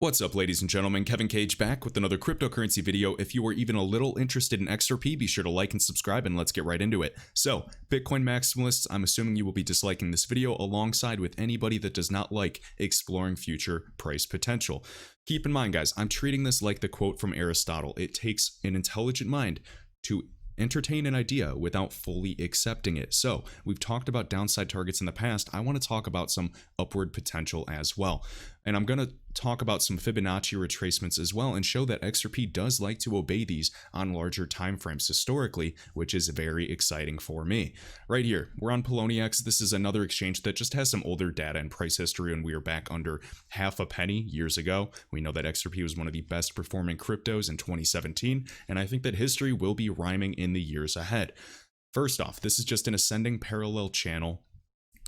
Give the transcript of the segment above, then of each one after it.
What's up, ladies and gentlemen? Kevin Cage back with another cryptocurrency video. If you are even a little interested in XRP, be sure to like and subscribe, and let's get right into it. So, Bitcoin maximalists, I'm assuming you will be disliking this video alongside with anybody that does not like exploring future price potential. Keep in mind, guys, I'm treating this like the quote from Aristotle. It takes an intelligent mind to entertain an idea without fully accepting it. So we've talked about downside targets in the past. I want to talk about some upward potential as well. And I'm going to talk about some Fibonacci retracements as well and show that XRP does like to obey these on larger time frames historically, which is very exciting for me. Right here, we're on Poloniex. This is another exchange that just has some older data and price history, and we are back under half a penny years ago. We know that XRP was one of the best performing cryptos in 2017, and I think that history will be rhyming in the years ahead. First off, this is just an ascending parallel channel.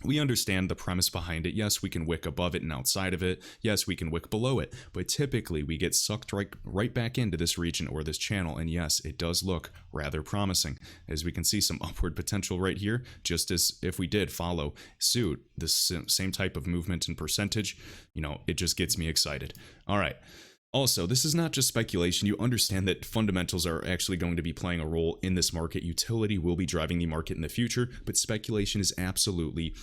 We understand the premise behind it. Yes, we can wick above it and outside of it. Yes, we can wick below it. But typically, we get sucked right back into this region or this channel. And yes, it does look rather promising. As we can see some upward potential right here, just as if we did follow suit, the same type of movement and percentage, it just gets me excited. All right. Also, this is not just speculation. You understand that fundamentals are actually going to be playing a role in this market. Utility will be driving the market in the future, but speculation is absolutely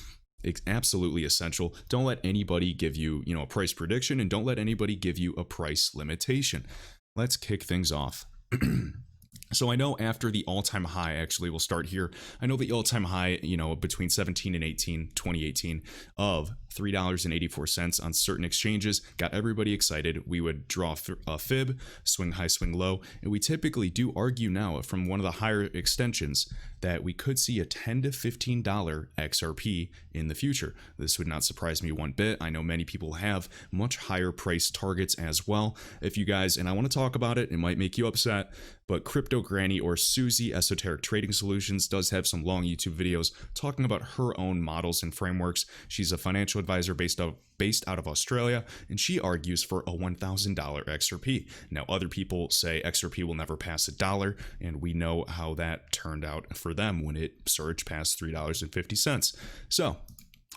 essential. Don't let anybody give you, a price prediction, and don't let anybody give you a price limitation. Let's kick things off. So I know after the all-time high, actually we'll start here. I know the all-time high, between 17 and 2018 of $3.84 on certain exchanges got everybody excited. We would draw a fib, swing high, swing low, and we typically do argue now from one of the higher extensions that we could see a $10 to $15 XRP in the future. This would not surprise me one bit. I know many people have much higher price targets as well. If you guys, and I want to talk about it, it might make you upset, but Crypto Granny or Susie Esoteric Trading Solutions does have some long YouTube videos talking about her own models and frameworks. She's a financial advisor based out of Australia, and she argues for a $1,000 XRP. Now, other people say XRP will never pass $1, and we know how that turned out for them when it surged past $3.50. So,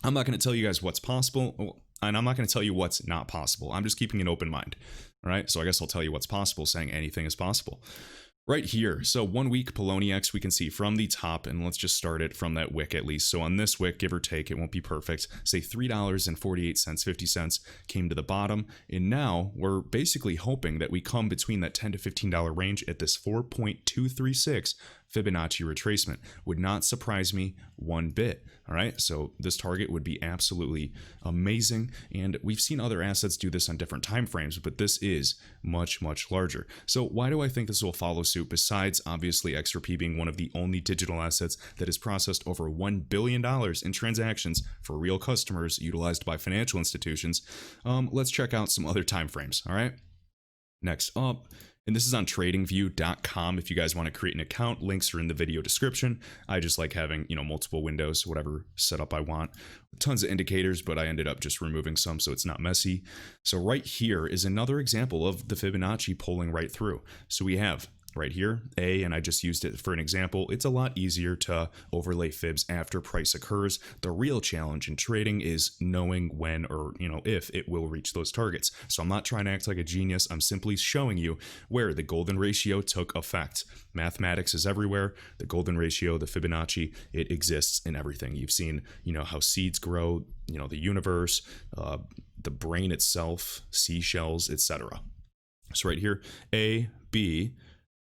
I'm not going to tell you guys what's possible, and I'm not going to tell you what's not possible. I'm just keeping an open mind. All right, so I guess I'll tell you what's possible, saying anything is possible. Right here, so 1 week Poloniex, we can see from the top, and let's just start it from that wick at least. So on this wick, give or take, it won't be perfect, say $3.48, 50 cents came to the bottom, and now we're basically hoping that we come between that $10 to $15 range at this 4.236 Fibonacci retracement. Would not surprise me one bit. All right, so this target would be absolutely amazing, and we've seen other assets do this on different time frames, but this is much larger. So why do I think this will follow suit, besides obviously XRP being one of the only digital assets that has processed over $1 billion in transactions for real customers utilized by financial institutions? Let's check out some other time frames. All right, next up, and this is on tradingview.com. If you guys want to create an account, links are in the video description. I just like having, multiple windows, whatever setup I want. Tons of indicators, but I ended up just removing some so it's not messy. So right here is another example of the Fibonacci pulling right through. So we have right here, A, and I just used it for an example. It's a lot easier to overlay fibs after price occurs. The real challenge in trading is knowing when or, if it will reach those targets. So I'm not trying to act like a genius. I'm simply showing you where the golden ratio took effect. Mathematics is everywhere. The golden ratio, the Fibonacci, it exists in everything. You've seen, how seeds grow, the universe, the brain itself, seashells, etc. So right here, A, B,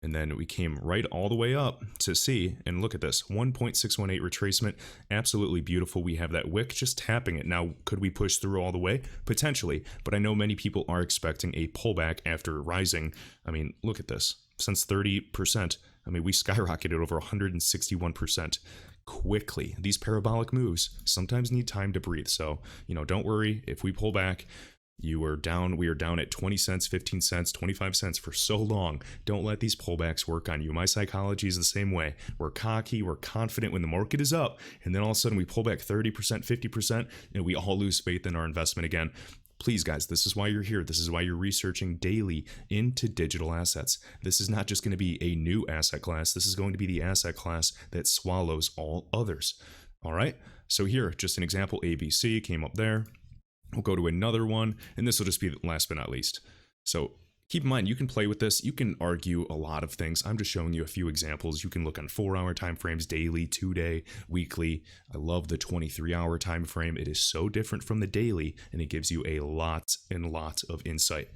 and then we came right all the way up to C, and look at this, 1.618 retracement, absolutely beautiful. We have that wick just tapping it. Now, could we push through all the way? Potentially, but I know many people are expecting a pullback after rising. I mean, look at this, since 30%, we skyrocketed over 161% quickly. These parabolic moves sometimes need time to breathe, so, don't worry if we pull back. We are down at 20 cents, 15 cents, 25 cents for so long. Don't let these pullbacks work on you. My psychology is the same way. We're cocky, we're confident when the market is up, and then all of a sudden we pull back 30%, 50%, and we all lose faith in our investment again. Please, guys, this is why you're here. This is why you're researching daily into digital assets. This is not just going to be a new asset class. This is going to be the asset class that swallows all others. All right? So here, just an example, ABC came up there. We'll go to another one, and this will just be last but not least. So keep in mind, you can play with this. You can argue a lot of things. I'm just showing you a few examples. You can look on 4-hour time frames, daily, 2-day, weekly. I love the 23-hour time frame. It is so different from the daily, and it gives you a lot and lot of insight.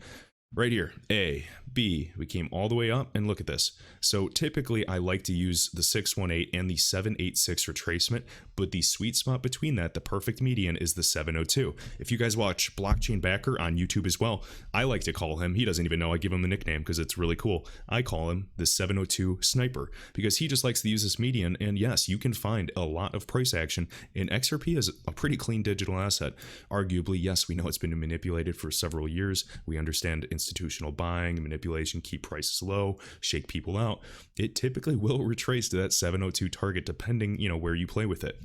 Right here, A, B, we came all the way up, and look at this. So typically I like to use the 618 and the 786 retracement, but the sweet spot between that, the perfect median, is the 702. If you guys watch Blockchain Backer on YouTube as well, I like to call him, he doesn't even know I give him the nickname because it's really cool. I call him the 702 sniper because he just likes to use this median, and yes, you can find a lot of price action, and XRP is a pretty clean digital asset. Arguably, yes, we know it's been manipulated for several years. We understand institutional buying, manipulation, keep prices low, shake people out. It typically will retrace to that 702 target depending, where you play with it.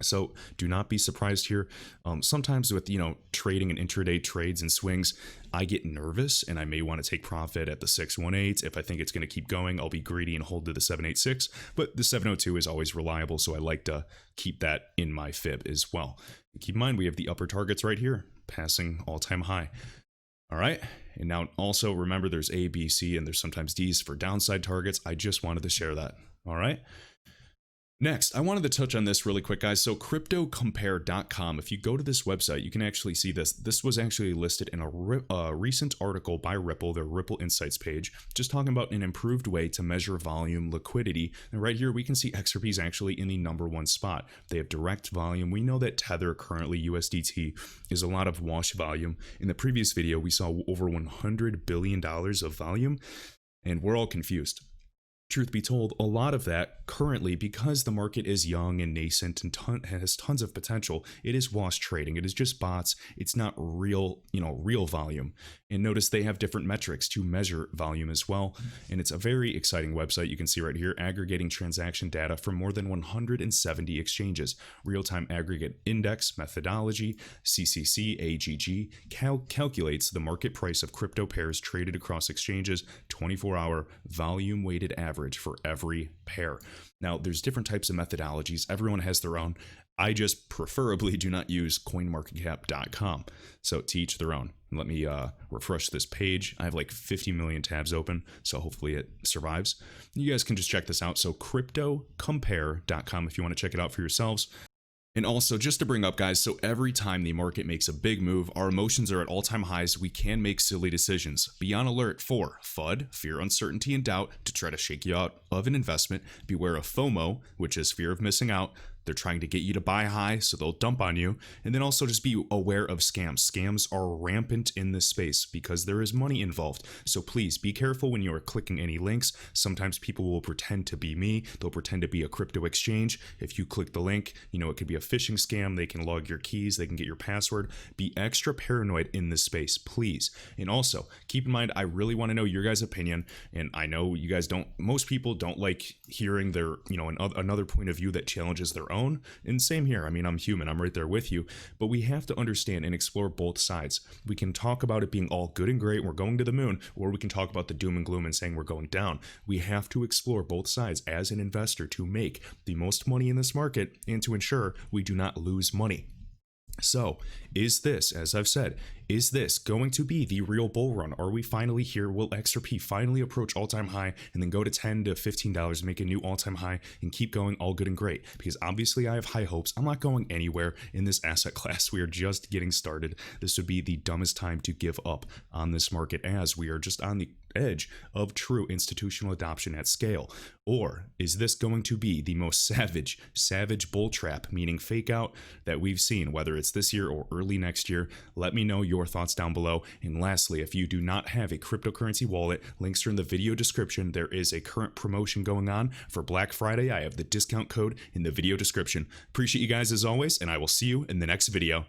So do not be surprised here. Sometimes with, trading and intraday trades and swings, I get nervous and I may want to take profit at the 618. If I think it's going to keep going, I'll be greedy and hold to the 786, but the 702 is always reliable. So I like to keep that in my fib as well. Keep in mind, we have the upper targets right here, passing all-time high. All right. And now also remember there's A, B, C, and there's sometimes D's for downside targets. I just wanted to share that. All right. Next, I wanted to touch on this really quick, guys. So cryptocompare.com, if you go to this website, you can actually see this. This was actually listed in a recent article by Ripple, their Ripple Insights page, just talking about an improved way to measure volume liquidity. And right here, we can see XRP is actually in the #1 spot. They have direct volume. We know that Tether, currently USDT, is a lot of wash volume. In the previous video, we saw over $100 billion of volume, and we're all confused. Truth be told, a lot of that currently, because the market is young and nascent and has tons of potential, it is wash trading. It is just bots. It's not real, real volume. And notice they have different metrics to measure volume as well. And it's a very exciting website. You can see right here, aggregating transaction data from more than 170 exchanges, real-time aggregate index methodology, CCC, AGG, calculates the market price of crypto pairs traded across exchanges, 24-hour volume-weighted average for every pair. Now, there's different types of methodologies. Everyone has their own. I just preferably do not use coinmarketcap.com. So to each their own. Let me refresh this page. I have like 50 million tabs open, so hopefully it survives. You guys can just check this out. So cryptocompare.com if you want to check it out for yourselves. And also, just to bring up, guys, so every time the market makes a big move, our emotions are at all-time highs. We can make silly decisions. Be on alert for FUD, fear, uncertainty, and doubt, to try to shake you out of an investment. Beware of FOMO, which is fear of missing out. They're trying to get you to buy high, so they'll dump on you. And then also just be aware of scams. Scams are rampant in this space because there is money involved. So please be careful when you are clicking any links. Sometimes people will pretend to be me. They'll pretend to be a crypto exchange. If you click the link, it could be a phishing scam. They can log your keys. They can get your password. Be extra paranoid in this space, please. And also, keep in mind, I really want to know your guys' opinion. And I know you guys most people don't like hearing their, another point of view that challenges their own. And same here. I mean, I'm human. I'm right there with you. But we have to understand and explore both sides. We can talk about it being all good and great, we're going to the moon, or we can talk about the doom and gloom and saying we're going down. We have to explore both sides as an investor to make the most money in this market and to ensure we do not lose money. So, is this, as I've said, is this going to be the real bull run? Are we finally here? Will XRP finally approach all-time high and then go to $10 to $15, make a new all-time high, and keep going all good and great? Because obviously I have high hopes. I'm not going anywhere in this asset class. We are just getting started. This would be the dumbest time to give up on this market, as we are just on the edge of true institutional adoption at scale. Or is this going to be the most savage bull trap, meaning fake out, that we've seen, whether it's this year or early next year? Let me know your thoughts down below. And lastly, if you do not have a cryptocurrency wallet, links are in the video description. There is a current promotion going on for Black Friday. I have the discount code in the video description. Appreciate you guys as always, and I will see you in the next video.